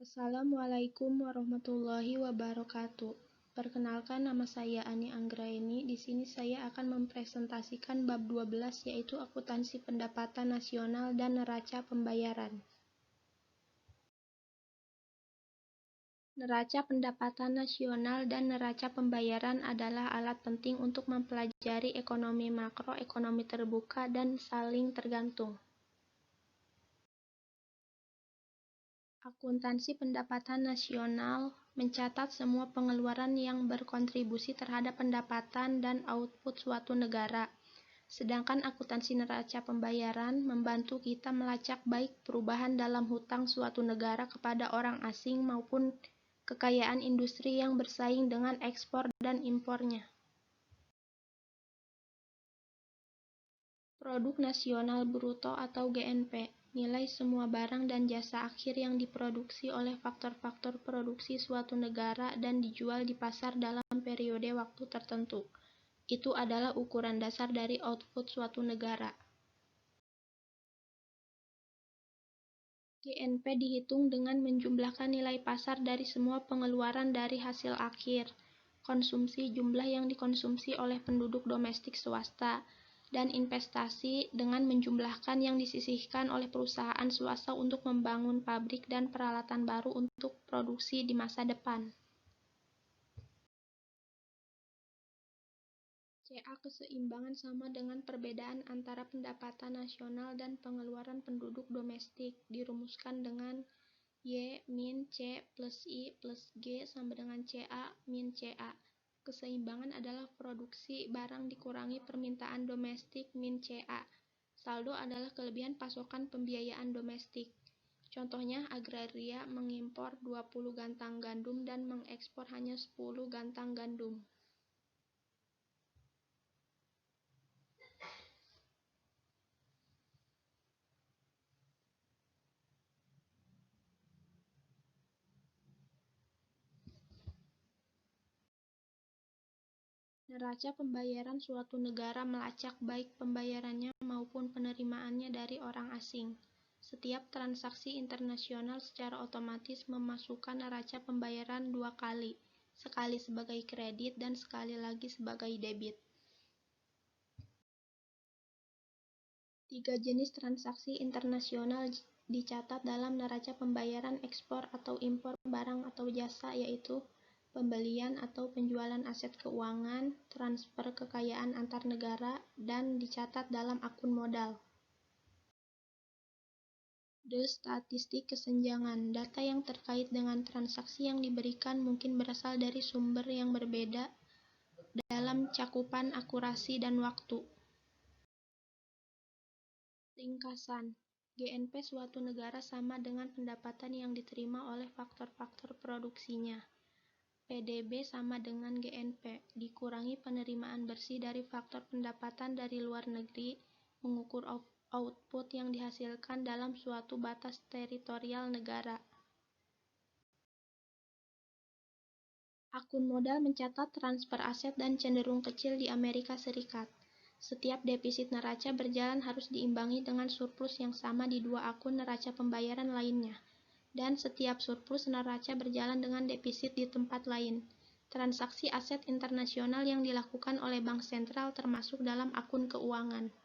Assalamualaikum warahmatullahi wabarakatuh. Perkenalkan, nama saya Ani Anggraeni. Di sini saya akan mempresentasikan bab 12, yaitu akuntansi pendapatan nasional dan neraca pembayaran. Neraca pendapatan nasional dan neraca pembayaran adalah alat penting untuk mempelajari ekonomi makro, ekonomi terbuka, dan saling tergantung. Akuntansi pendapatan nasional mencatat semua pengeluaran yang berkontribusi terhadap pendapatan dan output suatu negara. Sedangkan akuntansi neraca pembayaran membantu kita melacak baik perubahan dalam hutang suatu negara kepada orang asing maupun kekayaan industri yang bersaing dengan ekspor dan impornya. Produk Nasional Bruto atau GNP, nilai semua barang dan jasa akhir yang diproduksi oleh faktor-faktor produksi suatu negara dan dijual di pasar dalam periode waktu tertentu. Itu adalah ukuran dasar dari output suatu negara. GNP dihitung dengan menjumlahkan nilai pasar dari semua pengeluaran dari hasil akhir, konsumsi jumlah yang dikonsumsi oleh penduduk domestik swasta, dan investasi dengan menjumlahkan yang disisihkan oleh perusahaan swasta untuk membangun pabrik dan peralatan baru untuk produksi di masa depan. CA keseimbangan sama dengan perbedaan antara pendapatan nasional dan pengeluaran penduduk domestik dirumuskan dengan Y min C plus I plus G sama dengan CA min CA. Keseimbangan adalah produksi barang dikurangi permintaan domestik min CA. Saldo adalah kelebihan pasokan pembiayaan domestik. Contohnya, agraria mengimpor 20 gantang gandum dan mengekspor hanya 10 gantang gandum. Neraca pembayaran suatu negara melacak baik pembayarannya maupun penerimaannya dari orang asing. Setiap transaksi internasional secara otomatis memasukkan neraca pembayaran 2 kali, sekali sebagai kredit dan sekali lagi sebagai debit. 3 jenis transaksi internasional dicatat dalam neraca pembayaran ekspor atau impor barang atau jasa, yaitu pembelian atau penjualan aset keuangan, transfer kekayaan antar negara, dan dicatat dalam akun modal. Statistik kesenjangan. Data yang terkait dengan transaksi yang diberikan mungkin berasal dari sumber yang berbeda dalam cakupan akurasi dan waktu. Ringkasan. GNP suatu negara sama dengan pendapatan yang diterima oleh faktor-faktor produksinya. PDB sama dengan GNP, dikurangi penerimaan bersih dari faktor pendapatan dari luar negeri, mengukur output yang dihasilkan dalam suatu batas teritorial negara. Akun modal mencatat transfer aset dan cenderung kecil di Amerika Serikat. Setiap defisit neraca berjalan harus diimbangi dengan surplus yang sama di dua akun neraca pembayaran lainnya, dan setiap surplus neraca berjalan dengan defisit di tempat lain. Transaksi aset internasional yang dilakukan oleh bank sentral termasuk dalam akun keuangan.